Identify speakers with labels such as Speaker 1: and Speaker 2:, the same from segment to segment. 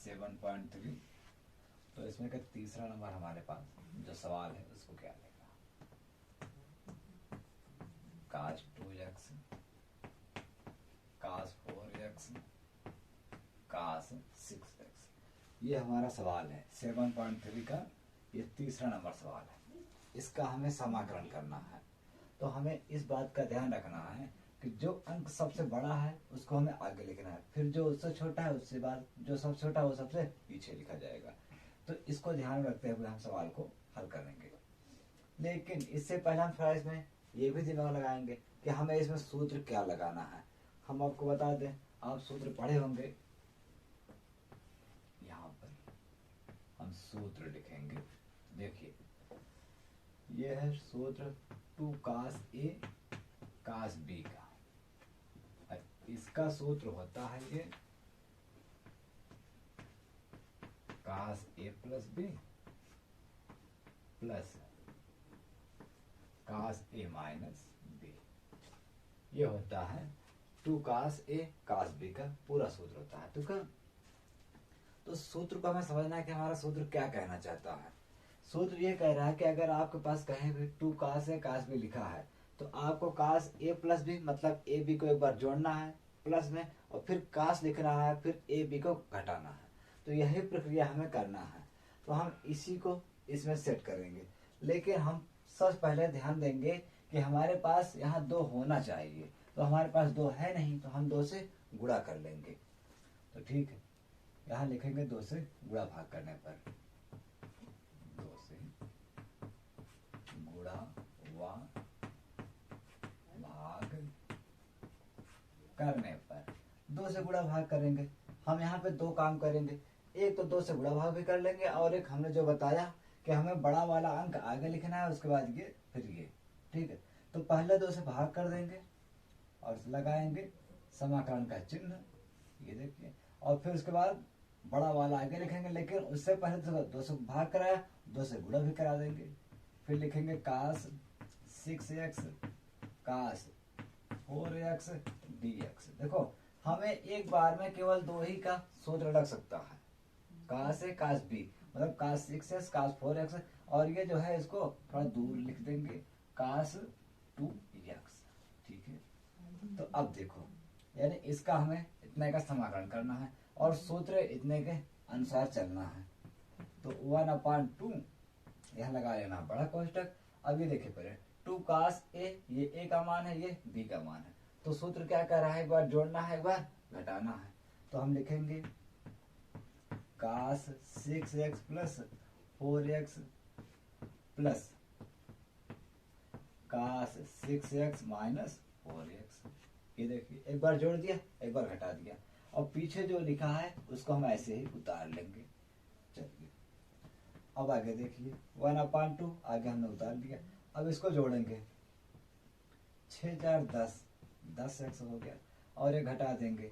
Speaker 1: 7.3। तो इसमें का तीसरा नंबर हमारे पास जो सवाल है उसको क्या लेगा, cos 2x cos 4x cos 6x, ये हमारा सवाल है 7.3 का। ये तीसरा नंबर सवाल है, इसका हमें समाकलन करना है। तो हमें इस बात का ध्यान रखना है कि जो अंक सबसे बड़ा है उसको हमें आगे लिखना है, फिर जो उससे छोटा है उससे बाद जो सबसे छोटा है वो सबसे पीछे लिखा जाएगा। तो इसको ध्यान में रखते हुए हम सवाल को हल करेंगे। लेकिन इससे पहले हम थोड़ा इसमें ये भी दिमाग लगाएंगे कि हमें इसमें सूत्र क्या लगाना है। हम आपको बता दें, आप सूत्र पढ़े होंगे, यहाँ पर हम सूत्र लिखेंगे। देखिए ये है सूत्र 2 cos A cos B का, इसका सूत्र होता है ये cos A plus B plus cos A minus B, ये होता है 2 cos A cos B का पूरा सूत्र होता है। तो सूत्र को हमें समझना है कि हमारा सूत्र क्या कहना चाहता है। सूत्र ये कह रहा है कि अगर आपके पास कहीं भी 2 cos A cos B लिखा है तो आपको cos A प्लस B मतलब A B को एक बार जोड़ना है प्लस में, और फिर cos लिखना है, फिर A B को घटाना है। तो यही प्रक्रिया हमें करना है। तो हम इसी को इसमें सेट करेंगे। लेकिन हम सबसे पहले ध्यान देंगे कि हमारे पास यहाँ 2 होना चाहिए, तो हमारे पास 2 है नहीं, तो हम 2 से गुणा कर लेंगे। तो ठीक है, यहाँ लिखेंगे 2 से गुणा भाग करने पर, 2 से गुणा व भाग करने पर, 2 से गुणा भाग करेंगे। हम यहाँ पे 2 काम करेंगे, एक तो 2 से गुणा भाग भी कर लेंगे, और एक हमने जो बताया कि हमें बड़ा वाला अंक आगे लिखना है, उसके बाद ये फिर ये। ठीक है, तो पहले 2 से भाग कर देंगे और लगाएंगे समाकलन का चिन्ह, ये देखिए, और फिर उसके बाद बड़ा वाला आगे लिखेंगे। लेकिन उससे पहले 2 से भाग कराया, 2 से गुणा भी करा देंगे। फिर लिखेंगे cos 6x cos 4x dx। देखो हमें एक बार में केवल 2 ही का सूत्र लग सकता है, cos A cos B मतलब cos 6x cos 4x, और ये जो है इसको थोड़ा दूर लिख देंगे cos 2x। ठीक है, तो अब देखो यानी इसका हमें इतने का समाकलन करना है और सूत्र इतने के अनुसार चलना है। तो 1/2 यहाँ लगा लेना बड़ा कोष्टक। अब ये देखिए पहले 2 cos A, ये A का मान है, ये B का मान है। तो सूत्र क्या कर रहा है, एक बार जोड़ना है, एक बार घटाना है। तो हम लिखेंगे cos 6x plus 4x plus cos 6x minus 4x। ये देखिए एक बार जोड़ दिया, एक बार घटा दिया, और पीछे जो लिखा है उसको हम ऐसे ही उतार लेंगे। चलिए अब आगे देखिए 1/2 आगे हमने उतार दिया। अब इसको जोड़ेंगे, 6 4 10, 10x हो गया, और ये घटा देंगे,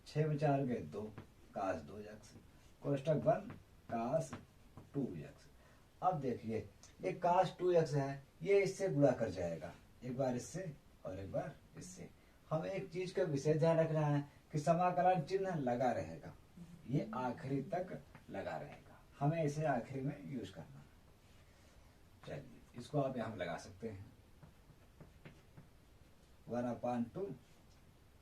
Speaker 1: 6 में 4 गए 2 cos 2x, कोष्टक बंद cos 2x। अब देखिए ये cos 2x है, ये इससे गुणा कर जाएगा, एक बार इससे और एक बार इससे। हमें एक चीज का विशेष ध्यान रखना है कि समाकलन चिन्ह लगा रहेगा, ये आखिरी तक लगा रहेगा, हमें इसे आखिरी में यूज करना है। चलिए इसको आप यहाँ लगा सकते हैं, 1/2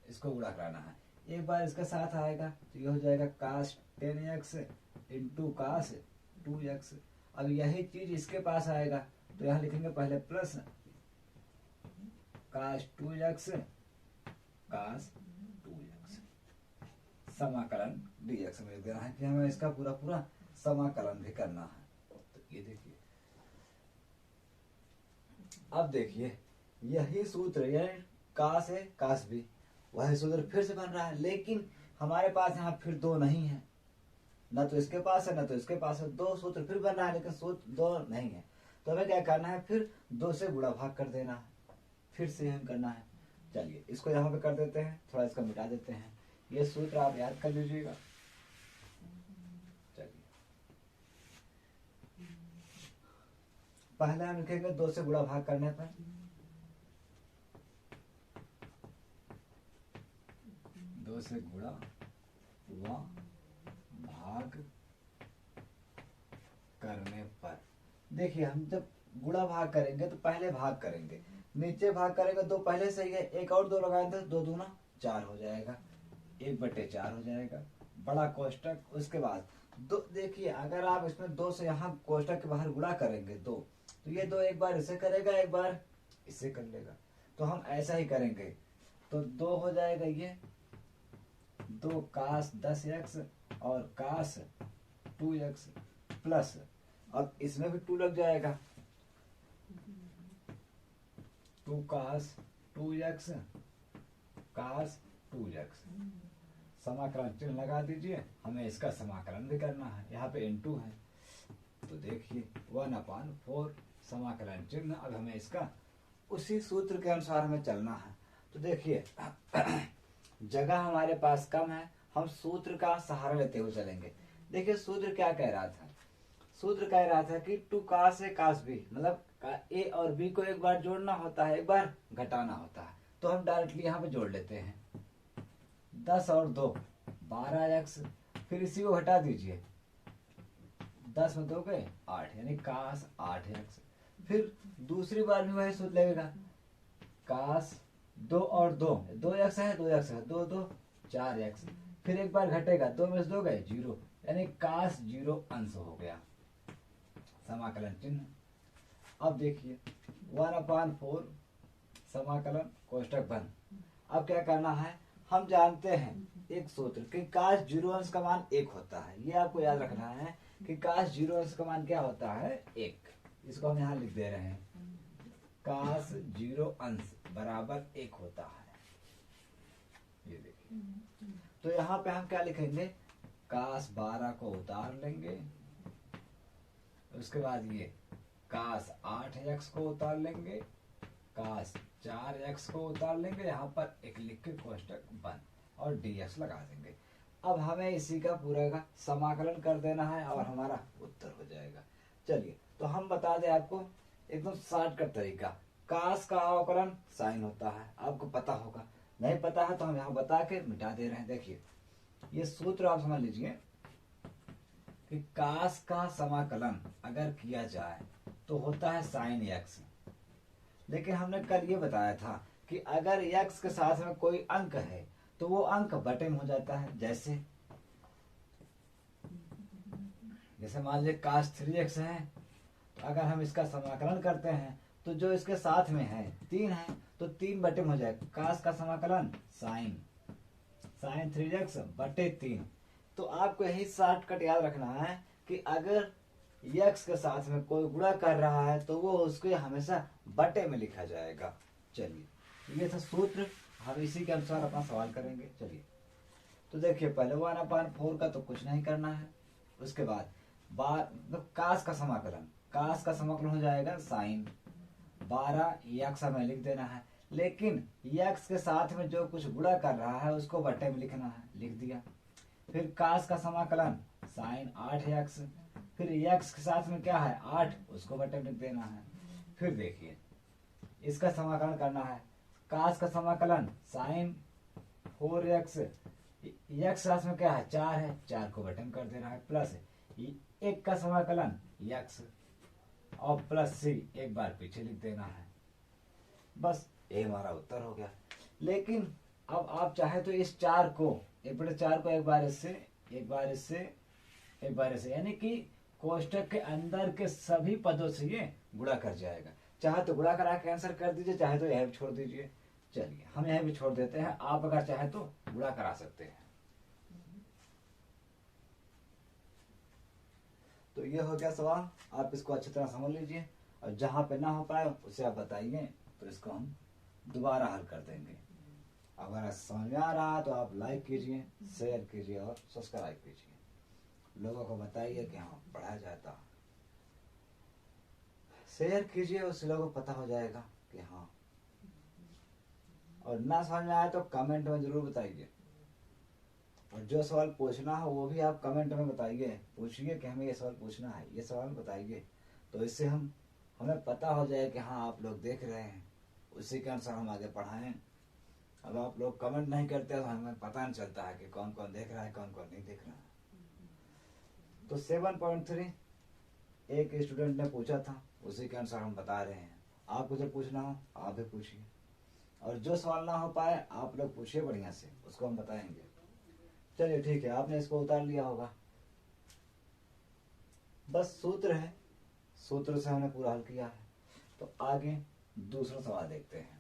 Speaker 1: इसको गुणा कराना है, एक बार इसके साथ आएगा तो ये हो जाएगा cos 10x into cos 2x। अब यही चीज इसके पास आएगा तो यहाँ लिखेंगे पहले plus cos 2x cos 2x, समाकलन dx में देना है कि हमें इसका पूरा पूरा समाकलन भी करना है। तो ये देखिए, अब देखिए यही सूत्र यानी cos A cos B, वही सूत्र फिर से बन रहा है। लेकिन हमारे पास यहाँ फिर 2 नहीं है, न तो इसके पास है न तो इसके पास है, 2 सूत्र फिर बन रहा है लेकिन सूत्र 2 नहीं है। तो हमें क्या करना है, फिर 2 से गुणा भाग कर देना है, फिर से हम करना है। चलिए इसको यहाँ पे कर देते हैं, थोड़ा इसका मिटा देते हैं, ये सूत्र आप याद कर लीजिएगा। चलिए पहले हम लिखेंगे 2 से गुणा भाग करने पर, 2 से गुणा व भाग करने पर, देखिए हम जब गुणा भाग करेंगे तो पहले भाग करेंगे, नीचे भाग करेंगे दो पहले से ही है, एक और दो लगाएंगे तो 2 दूना 4 हो जाएगा, 1/4 हो जाएगा बड़ा कोष्टक। उसके बाद दो, देखिए अगर आप इसमें 2 से यहाँ कोष्टक के बाहर गुणा करेंगे 2, तो ये 2 एक बार इसे करेगा एक बार इसे कर लेगा, तो हम ऐसा ही करेंगे। तो 2 हो जाएगा ये 2 कास 10x और कास 2x प्लस, अब इसमें भी 2 लग जाएगा, 2 कास 2x कास 2x, समाकलन चिन्ह लगा दीजिए, हमें इसका समाकलन भी करना है, यहाँ पे इनटू है तो देखिए 1/4 समाकलन चिन्ह, अब हमें इसका उसी सूत्र के अनुसार हमें चलना है। तो देखिए जगह हमारे पास कम है, हम सूत्र का सहारा लेते हुए चलेंगे। देखिए सूत्र क्या कह रहा था, सूत्र कह रहा था कि 2 कास ए कास बी, मतलब ए और बी को एक बार जोड़ना होता है एक बार घटाना होता है, तो हम डायरेक्टली यहाँ पे जोड़ लेते हैं 10 और 2 12x, फिर इसी को घटा दीजिए 10 में 2 गए 8, यानी कास 8x, फिर दूसरी बार भी वही सूत्र लगेगा, कास 2 और 2 2x है 2x है 2 2 4x, फिर एक बार घटेगा 2 में से 2 गए 0, यानी कास 0 अंश हो गया, समाकलन चिन्ह। अब देखिए 1/4 समाकलन कोष्टक बंद। अब क्या करना है, हम जानते हैं एक सूत्र कि काश 0 अंश का मान 1 होता है, ये आपको याद रखना है कि काश 0 अंश का मान क्या होता है 1, इसको हम यहाँ लिख दे रहे हैं, काश 0 अंश बराबर 1 होता है, ये देखिए। तो यहाँ पे हम क्या लिखेंगे, काश 12 को उतार लेंगे, उसके बाद ये काश 8x को उतार लेंगे, काश 4x को उतार लेंगे, यहाँ पर एक लिख के कोष्टक बंद और dx लगा देंगे। अब हमें इसी का पूरा का समाकलन कर देना है और हमारा उत्तर हो जाएगा। चलिए तो हम बता दें आपको एकदम शॉर्टकट तरीका, काश का अवकलन साइन होता है, आपको पता होगा, नहीं पता है तो हम यहाँ बता के मिटा दे रहे हैं। देखिए ये सूत्र आप समझ लीजिए कि काश का समाकलन अगर किया जाए तो होता है साइन x, लेकिन हमने कल ये बताया था कि अगर x के साथ में कोई अंक है तो वो अंक बटे में हो जाता है, जैसे मान लीजिए काश 3x है, तो अगर हम इसका समाकलन करते हैं तो जो इसके साथ में है 3 है तो 3 बटे में हो जाएगा, काश का समाकलन साइन 3x बटे 3। तो आपको यही शॉर्टकट याद रखना है कि अगर x के साथ में कोई गुणा कर रहा है तो वो उसको हमेशा बटे में लिखा जाएगा। चलिए ये था सूत्र, हम इसी के अनुसार अपना सवाल करेंगे। चलिए तो देखिए पहले 1/4 का तो कुछ नहीं करना है, उसके बाद काश का समाकलन हो जाएगा साइन 12 x हमें लिख देना है, लेकिन x के साथ में जो कुछ गुणा कर रहा है उसको बटे में लिखना है, लिख दिया। फिर काश का समाकलन साइन 8x, फिर x के साथ में क्या है 8, उसको बटे में लिख देना है। फिर देखिए इसका समाकलन करना है, काश का समाकलन साइन 4x, x के साथ में क्या है 4 है, 4 को बटे में कर देना है, प्लस 1 का समाकलन x और प्लस c एक बार पीछे लिख देना है, बस ये हमारा उत्तर हो गया। लेकिन अब आप चाहे तो इस 4 को 1/4 को एक बार इससे एक बार इससे एक बार इससे, यानी कि कोष्टक के अंदर के सभी पदों से ये गुणा कर जाएगा, चाहे तो गुणा करा के आंसर कर दीजिए, चाहे तो यह भी छोड़ दीजिए। चलिए हम यह भी छोड़ देते हैं, आप अगर चाहे तो गुणा करा सकते हैं। तो ये हो गया सवाल, आप इसको अच्छी तरह समझ लीजिए और जहां पे ना हो पाए उसे आप बताइए, तो इसको हम दोबारा हल कर देंगे। अगर समझ में आ रहा है तो आप लाइक कीजिए, शेयर कीजिए और सब्सक्राइब कीजिए, लोगों को बताइए कि हाँ पढ़ा जाता, शेयर कीजिए, उससे लोगों को पता हो जाएगा कि हाँ। और ना समझ में आए तो कमेंट में जरूर बताइए, और जो सवाल पूछना हो वो भी आप कमेंट में बताइए, पूछिए कि हमें ये सवाल पूछना है, ये सवाल बताइए, तो इससे हमें पता हो जाए कि हाँ आप लोग देख रहे हैं, उसी के अनुसार हम आगे पढ़ाएं। अब आप लोग कमेंट नहीं करते तो हमें पता नहीं चलता है कि कौन कौन देख रहा है कौन कौन नहीं देख रहा है। तो 7.3 एक स्टूडेंट ने पूछा था, उसी के अनुसार हम बता रहे हैं। आपको जब पूछना हो आप भी पूछिए, और जो सवाल ना हो पाए आप लोग पूछिए बढ़िया से, उसको हम बताएंगे। चलिए ठीक है, आपने इसको उतार लिया होगा। बस सूत्र है, सूत्र से हमने पूरा हल किया है। तो आगे दूसरा सवाल देखते हैं।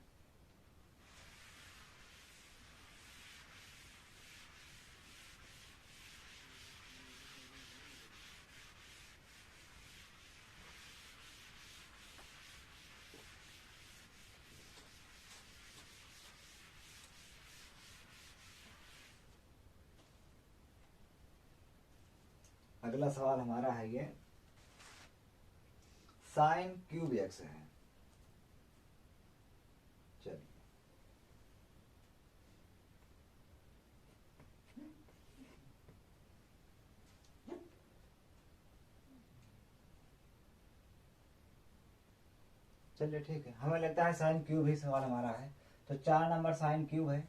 Speaker 1: अगला सवाल हमारा है ये साइन क्यूब एक्स है। चलिए चलिए ठीक है, हमें लगता है साइन क्यूब ही सवाल हमारा है। तो 4 नंबर साइन क्यूब है,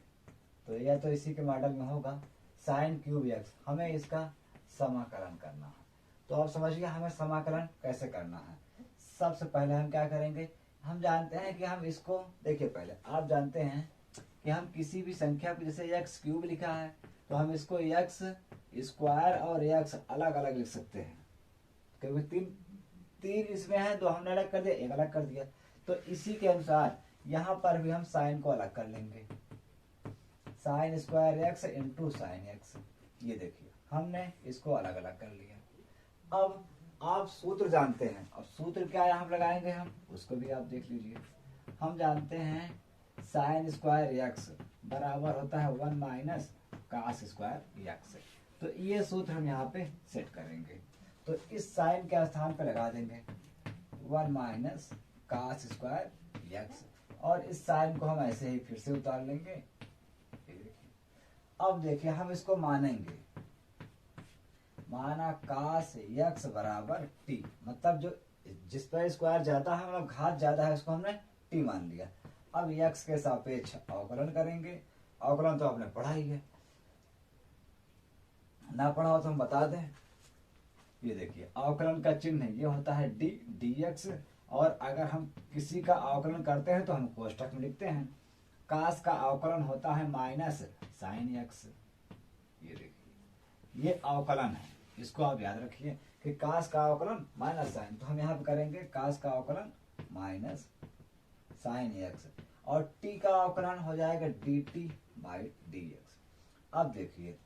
Speaker 1: तो यह तो इसी के मॉडल में होगा साइन क्यूब एक्स। हमें इसका समाकलन करना है। तो आप समझिए हमें समाकलन कैसे करना है। सबसे पहले हम क्या करेंगे, हम जानते हैं कि हम इसको, देखिए पहले आप जानते हैं कि हम किसी भी संख्या को, जैसे एक्स क्यूब लिखा है तो हम इसको एक्स स्क्वायर और एक्स अलग अलग लिख सकते हैं, क्योंकि तीन इसमें है, तो हमने अलग कर दिया, एक अलग कर दिया। तो इसी के अनुसार यहाँ पर भी हम साइन को अलग कर लेंगे, sine square x into sine x. ये देखिए हमने इसको अलग अलग कर लिया। अब आप सूत्र जानते हैं, अब सूत्र क्या यहाँ लगाएंगे हम, उसको भी आप देख लीजिए। हम जानते हैं साइन स्क्वायर एक्स बराबर होता है 1 माइनस कास स्क्वायर एक्स। तो ये सूत्र हम यहाँ पे सेट करेंगे। तो इस साइन के स्थान पे लगा देंगे 1 माइनस कास स्क्वायर एक्स, और इस साइन को हम ऐसे ही फिर से उतार लेंगे। अब देखिए हम इसको मानेंगे, माना कास एक्स बराबर टी, मतलब जो जिस पर स्क्वायर ज्यादा है, मतलब घात ज्यादा है, उसको हमने टी मान लिया। अब एक्स के सापेक्ष अवकलन करेंगे। अवकलन तो आपने पढ़ा ही है, ना पढ़ा हो तो हम बता दें। ये देखिए अवकलन का चिन्ह ये होता है डी डी एक्स, और अगर हम किसी का अवकलन करते हैं तो हम कोष्ठक में लिखते हैं। कास का अवकलन होता है माइनस साइन एक्स। ये देखिए ये अवकलन है, इसको आप याद रखिए कि कास का अवकलन माइनस साइन। तो हम यहाँ पे करेंगे कास का अवकलन माइनस साइन एक्स, और टी का अवकलन हो जाएगा D T by D x. अब देखिए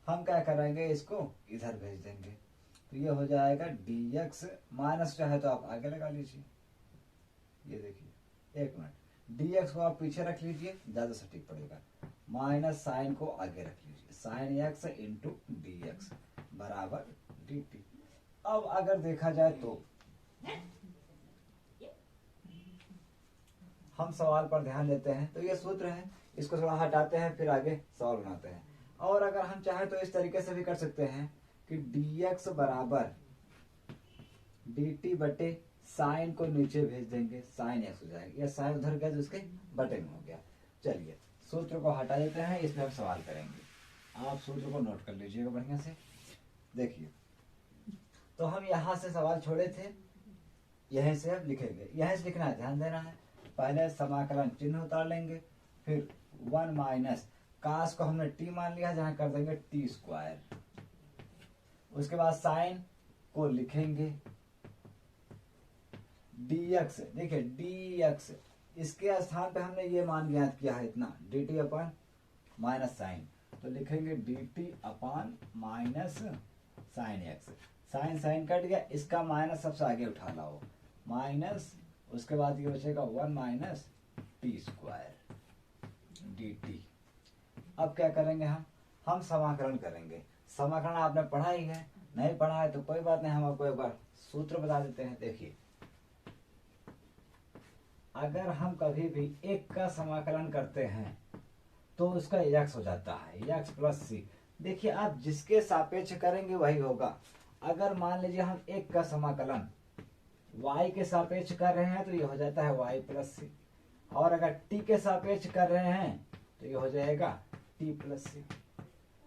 Speaker 1: हम क्या करेंगे, इसको इधर भेज देंगे, तो ये हो जाएगा डी एक्स माइनस, चाहे तो आप आगे लगा लीजिए। ये देखिए एक मिनट, डी एक्स को आप पीछे रख लीजिए, ज्यादा सटीक पड़ेगा। माइनस साइन को आगे रख लीजिए, sine x into D x बराबर डी टी। अब अगर देखा जाए तो हम सवाल पर ध्यान देते हैं, तो ये सूत्र है, इसको थोड़ा हटाते हैं फिर आगे सवाल बनाते हैं। और अगर हम चाहें तो इस तरीके से भी कर सकते हैं कि डी एक्स बराबर डी टी बटे साइन को नीचे भेज देंगे, साइन एक्स हो जाएगा। यह साइन उधर गया तो उसके बटे में हो गया। चलिए सूत्र को हटा देते हैं, इसमें हम सवाल करेंगे। आप सूत्र को नोट कर लीजिएगा बढ़िया से। देखिए तो हम यहाँ से सवाल छोड़े थे, यहीं से अब लिखेंगे, यहीं से लिखना है, ध्यान देना है। पहले समाकलन चिन्ह उतार लेंगे, फिर 1 माइनस कास को हमने टी मान लिया, जहां कर देंगे टी स्क्वायर। उसके बाद साइन को लिखेंगे dx, देखिए dx, इसके स्थान पे हमने ये मान ज्ञात किया है इतना, dt अपॉन माइनस साइन, तो लिखेंगे dt upon minus sine x. Sine sine cut गया, इसका माइनस सबसे आगे उठा लाओ, माइनस, उसके बाद ये बचेगा 1 माइनस टी स्क्वायर dt। अब क्या करेंगे, हम समाकलन करेंगे। समाकलन आपने पढ़ा ही है, नहीं पढ़ा है तो कोई बात नहीं, हम आपको एक बार सूत्र बता देते हैं। देखिए अगर हम कभी भी एक का समाकलन करते हैं तो उसका x हो जाता है, x प्लस सी। देखिए आप जिसके सापेक्ष करेंगे वही होगा। अगर मान लीजिए हम एक का समाकलन y के सापेक्ष कर रहे हैं तो ये हो जाता है y प्लस सी, और अगर t के सापेक्ष कर रहे हैं तो ये हो जाएगा t प्लस सी।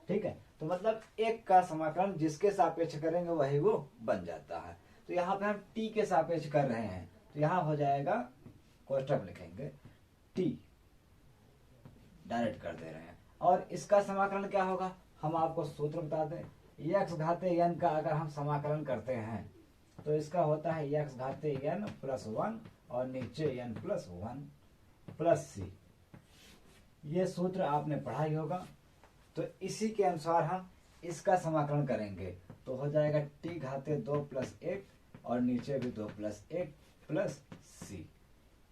Speaker 1: ठीक है, तो मतलब एक का समाकलन जिसके सापेक्ष करेंगे वही वो बन जाता है। तो यहाँ पे हम t के सापेक्ष कर रहे हैं, तो यहाँ हो जाएगा, कोष्टक लिखेंगे t, डायरेक्ट कर दे रहे हैं। और इसका समाकलन क्या होगा, हम आपको सूत्र बता दें, x घाते n का अगर हम समाकलन करते हैं तो इसका होता है x घाते n प्लस 1 और नीचे n प्लस 1 प्लस c। ये सूत्र आपने पढ़ा ही होगा। तो इसी के अनुसार हम इसका समाकलन करेंगे, तो हो जाएगा t घाते 2 प्लस 1 और नीचे भी 2 प्लस 1 प्लस c।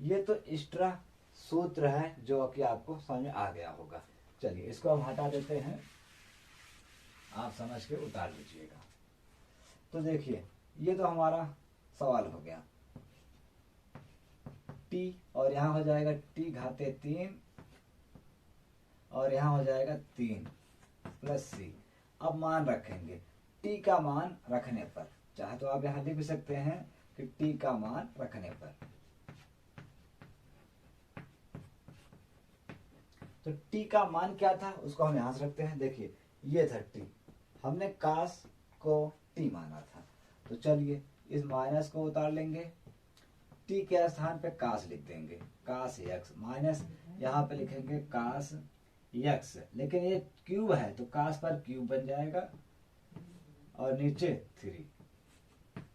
Speaker 1: ये तो एक्स्ट्रा सूत्र है जो कि आपको समझ में आ गया होगा। चलिए इसको हम हटा देते हैं, आप समझ के उतार लीजिएगा। तो देखिए ये तो हमारा सवाल हो गया t, और यहाँ हो जाएगा t घाते 3 और यहाँ हो जाएगा 3 प्लस c। अब मान रखेंगे, t का मान रखने पर, चाहे तो आप यहाँ लिख भी सकते हैं कि t का मान रखने पर, तो t का मान क्या था उसको हम यहाँ से रखते हैं। देखिए ये था t, हमने कास को t माना था, तो चलिए इस माइनस को उतार लेंगे, t के स्थान पे कास लिख देंगे, कास x माइनस यहाँ पे लिखेंगे कास x, लेकिन ये क्यूब है तो कास पर क्यूब बन जाएगा और नीचे 3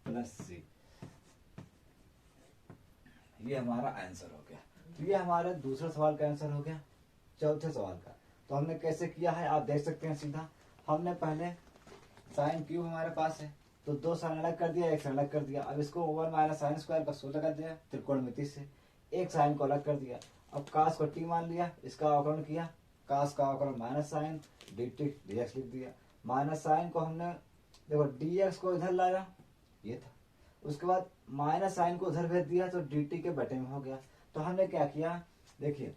Speaker 1: प्लस c। ये हमारा आंसर हो गया। तो ये हमारे दूसरे सवाल का आंसर हो गया। चौथे सवाल का तो हमने कैसे किया है आप देख सकते हैं। सीधा हमने पहले साइन क्यूब हमारे पास है तो 2 साइन अलग कर दिया, 1 साइन अलग कर दिया। अब इसको 1 माइनस साइन स्क्वायर का सूत्र कर दिया त्रिकोणमिति से, 1 साइन को अलग कर दिया। अब कास को t मान लिया, इसका अवकलन किया, कास का अवकलन माइनस साइन dt dx लिख दिया। माइनस साइन को हमने देखो dx को इधर लाया, ये था, उसके बाद माइनस साइन को उधर भेज दिया तो dt के बटे में हो गया। तो हमने क्या किया, देखिए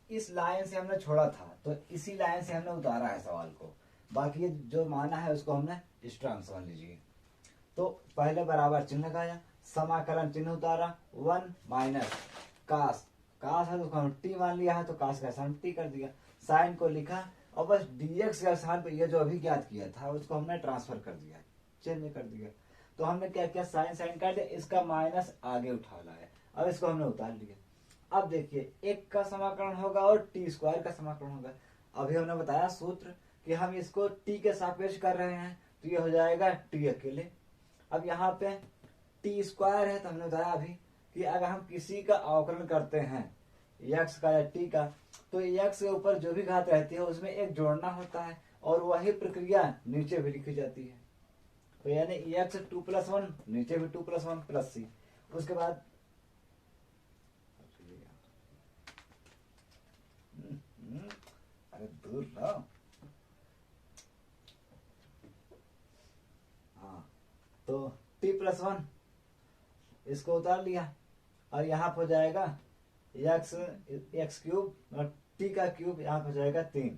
Speaker 1: इस लाइन से हमने छोड़ा था तो इसी लाइन से हमने उतारा है सवाल को, बाकी ये जो माना है उसको हमने स्ट्रांग समझ लीजिए। तो पहले बराबर चिन्ह लगाया, समाकलन चिन्ह उतारा, 1 माइनस कास, कास है तो उसको हम t मान लिया है तो कास का स्थान t कर दिया, साइन को लिखा और बस dx के स्थान पे ये जो अभी ज्ञात किया था उसको हमने ट्रांसफर कर दिया, चेंज कर दिया। तो हमने क्या किया, साइन साइन काट दिया, इसका माइनस आगे उठा लाया, अब इसको हमने उतार लिया। अब देखिए 1 का समाकलन होगा और t स्क्वायर का समाकलन होगा। अभी हमने बताया सूत्र कि हम इसको t के सापेक्ष कर रहे हैं तो ये हो जाएगा t अकेले। अब यहाँ पे t स्क्वायर है तो हमने बताया अभी कि अगर हम किसी का अवकलन करते हैं x का या t का, तो x के ऊपर जो भी घात रहती है उसमें एक जोड़ना होता है और वही प्रक्रिया नीचे भी लिखी जाती है। तो यानी x 2 + 1 नीचे भी 2 + 1 प्लस c। उसके बाद अरे दूर रहो, हाँ, तो t + 1 इसको उतार लिया और यहाँ पर हो जाएगा x क्यूब और t का क्यूब, यहाँ पर हो जाएगा 3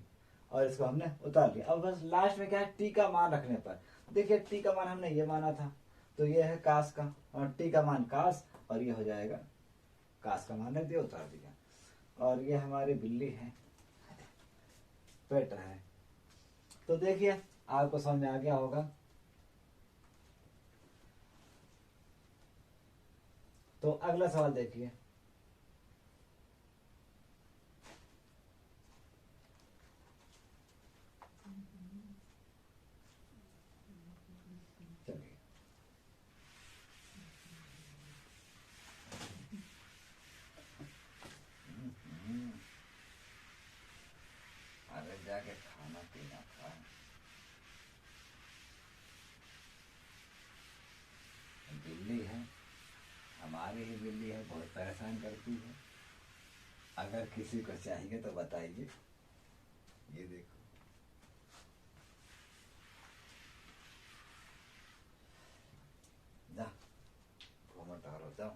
Speaker 1: और इसको हमने उतार लिया। अब बस लास्ट में क्या है, t का मान रखने पर, देखिए t का मान हमने ये माना था तो ये है कास का और t का मान कास और ये हो जाएगा कास का मान रख दिया, उतार दिया। और ये हमारी बिल्ली है, पेट है। तो देखिए आपको समझ में आ गया होगा। तो अगला सवाल देखिए, चलिए अरे जाके खाना पीना खा, बिल्ली है, हमारी ही बिल्ली है, बहुत परेशान करती है। अगर किसी को चाहिए तो बताइए। ये देखो, जा घूमो टहलो जाओ।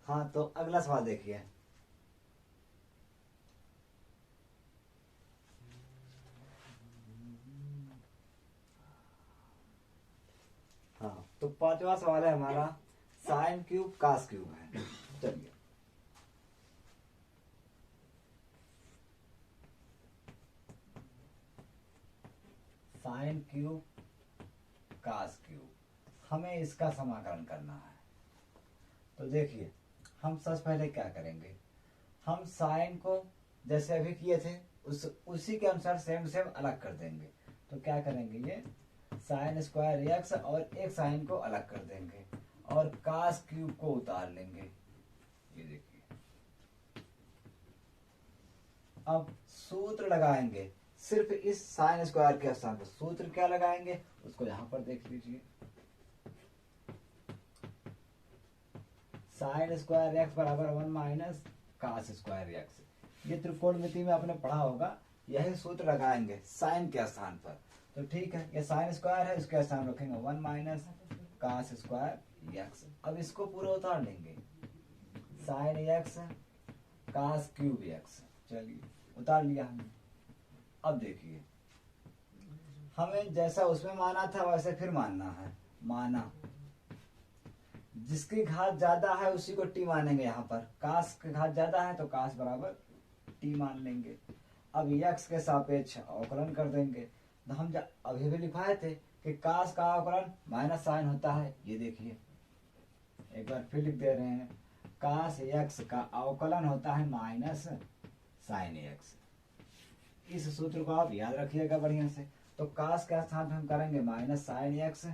Speaker 1: हाँ, तो अगला सवाल देखिए, हाँ, तो 5वां सवाल है हमारा, साइन क्यूब कास क्यूब है। चलिए साइन क्यूब कास क्यूब, हमें इसका समाकलन करना है। तो देखिए हम सबसे पहले क्या करेंगे, हम साइन को जैसे अभी किए थे उसी के अनुसार सेम सेम अलग कर देंगे। तो क्या करेंगे, ये साइन स्क्वायर एक्स और एक साइन को अलग कर देंगे और कास क्यूब को उतार लेंगे। ये देखिए, अब सूत्र लगाएंगे सिर्फ इस साइन स्क्वायर के स्थान पर। सूत्र क्या लगाएंगे उसको यहां पर देख लीजिए, साइन स्क्वायर एक्स बराबर 1 माइनस कास स्क्वायर एक्स। ये त्रिकोणमिति में आपने पढ़ा होगा, यही सूत्र लगाएंगे साइन के स्थान पर। तो ठीक है, ये साइन स्क्वायर है, इसके स्थान रखेंगे 1 माइनस कास स्क्वायर एक्स। अब इसको पूरा उतार लेंगे, sine x cos cube x. चलिए उतार लिया हमने। अब देखिए, हमें जैसा उसमें माना था वैसे फिर मानना है। माना जिसकी घात ज्यादा है उसी को टी मानेंगे। यहाँ पर कास की घात ज्यादा है तो कास बराबर टी मान लेंगे। अब यक्स के सापेक्ष अवकलन कर देंगे। तो हम अभी भी लिखवाए थे कि कास का अवकलन माइनस साइन होता है। ये देखिए एक बार फिर लिख दे रहे हैं, कास यक्स का अवकलन होता है माइनस साइन एक्स। इस सूत्र को आप याद रखिएगा बढ़िया से। तो कास के स्थान पर हम करेंगे माइनस साइन एक्स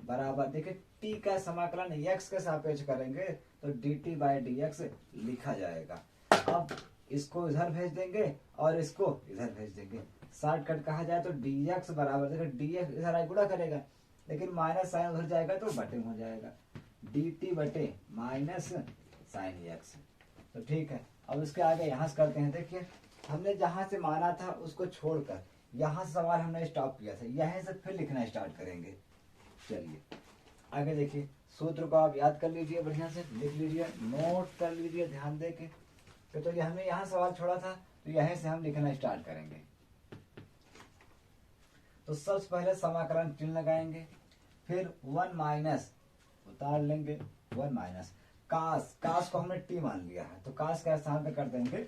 Speaker 1: बराबर, देखिए टी का समाकलन एक्स के सापेक्ष करेंगे तो D T by D x लिखा जाएगा। अब इसको इधर भेज देंगे और इसको इधर भेज देंगे। शॉर्टकट कहा जाए तो डी एक्स बराबर, देखिए डी एक्स इधर गुणा करेगा लेकिन माइनस साइन उधर जाएगा तो बटे हो जाएगा, डी टी बटे माइनस साइन एक्स। तो ठीक है, अब उसके आगे यहाँ से करते हैं। देखिए हमने जहां से माना था उसको छोड़कर यहाँ से सवाल हमने स्टॉप किया था, यहीं से फिर लिखना स्टार्ट करेंगे। चलिए आगे देखिए, सूत्र को आप याद कर लीजिए, बढ़िया से लिख लीजिए, नोट कर लीजिए ध्यान दे के। तो ये हमने यहाँ सवाल छोड़ा था तो यहीं से हम लिखना स्टार्ट करेंगे। तो सबसे पहले समाकलन चिन्ह लगाएंगे, फिर 1 माइनस उतार लेंगे, 1 माइनस कास, कास को हमने टी मान लिया है तो कास का स्थान पे कर देंगे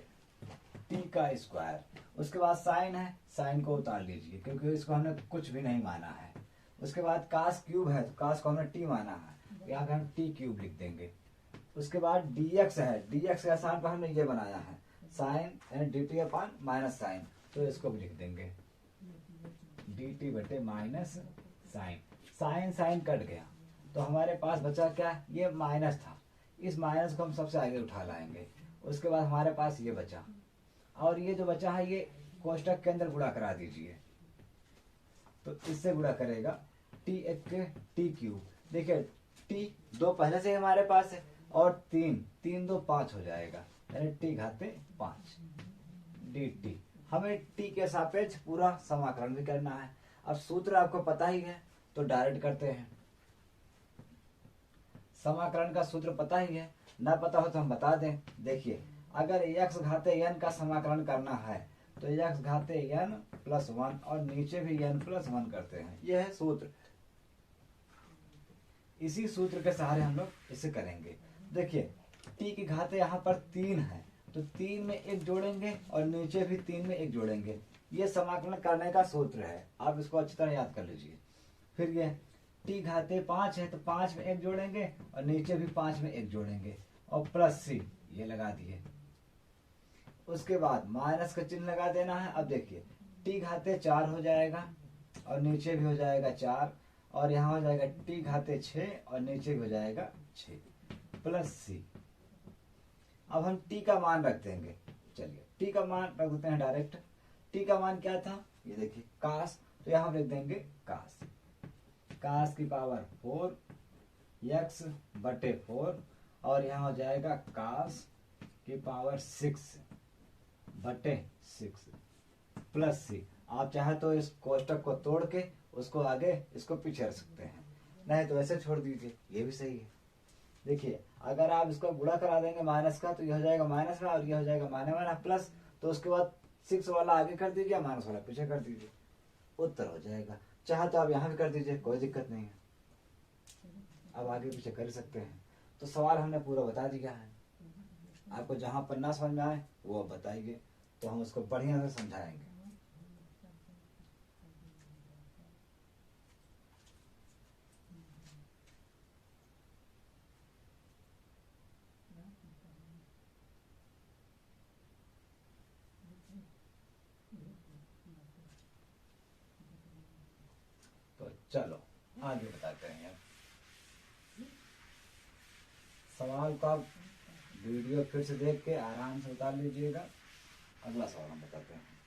Speaker 1: टी का स्क्वायर। उसके बाद साइन है, साइन को उतार लीजिए क्योंकि इसको हमने कुछ भी नहीं माना है। उसके बाद कास क्यूब है तो कास को हमने टी माना है, यहाँ पे हम टी क्यूब लिख देंगे। उसके बाद dx है, dx के स्थान पर हमने ये बनाया है साइन यानी D T upon minus sine, तो इसको भी लिख देंगे डी टी बटे minus sine. Sine sine cut गया तो हमारे पास बचा क्या, ये माइनस था, इस माइनस को हम सबसे आगे उठा लाएंगे। उसके बाद हमारे पास ये बचा और ये जो बचा है ये कोष्टक के अंदर गुणा करा दीजिए। तो इससे गुणा करेगा टी एक टी क्यूब। देखिए टी दो पहले से हमारे पास है और तीन दो 5 हो जाएगा यानी टी घाते 5 डी टी। हमें टी के सापेक्ष पूरा समाकलन भी करना है। अब सूत्र आपको पता ही है तो डायरेक्ट करते हैं। समाकलन का सूत्र पता ही है, ना पता हो तो हम बता दें। देखिए अगर x घाते n का समाकलन करना है तो x घाते n प्लस 1 और नीचे भी n प्लस 1 करते हैं, यह है सूत्र। इसी सूत्र के सहारे हम लोग इसे करेंगे। देखिए t की घाते यहाँ पर 3 है तो 3 में 1 जोड़ेंगे और नीचे भी 3 में 1 जोड़ेंगे। ये समाकलन करने का सूत्र है, आप इसको अच्छी तरह याद कर लीजिए। फिर ये t घाते 5 है तो 5 में 1 जोड़ेंगे और नीचे भी 5 में 1 जोड़ेंगे और प्लस c ये लगा दिए। उसके बाद माइनस का चिन्ह लगा देना है। अब देखिए t घाते 4 हो जाएगा और नीचे भी हो जाएगा 4 और यहाँ हो जाएगा t घाते 6 और नीचे भी हो जाएगा 6 प्लस c। अब हम t का मान रख देंगे। चलिए t का मान रख देते हैं डायरेक्ट। t का मान क्या था, ये देखिए कास, तो यहाँ लिख देंगे कास, कास की पावर 4 x बटे 4 और यहाँ हो जाएगा कास की पावर 6 बटे 6 प्लस c। आप चाहे तो इस कोष्टक को तोड़ के उसको आगे इसको पीछे रख सकते हैं, नहीं तो ऐसे छोड़ दीजिए, ये भी सही है। देखिए अगर आप इसको गुणा करा देंगे माइनस का तो ये हो जाएगा माइनस में और ये हो जाएगा माइनस प्लस, तो उसके बाद 6 वाला आगे कर दीजिए, माइनस वाला पीछे कर दीजिए, उत्तर हो जाएगा। चाहे तो आप यहाँ भी कर दीजिए, कोई दिक्कत नहीं है, अब आगे पीछे कर सकते हैं। तो सवाल हमने पूरा बता दिया है, आपको जहां पर ना समझ में आए वो बताइए तो हम उसको बढ़िया से समझाएंगे। चलो आगे बताते हैं अब। सवाल को आप वीडियो फिर से देख के आराम से उतार लीजिएगा। अगला सवाल हम बताते हैं।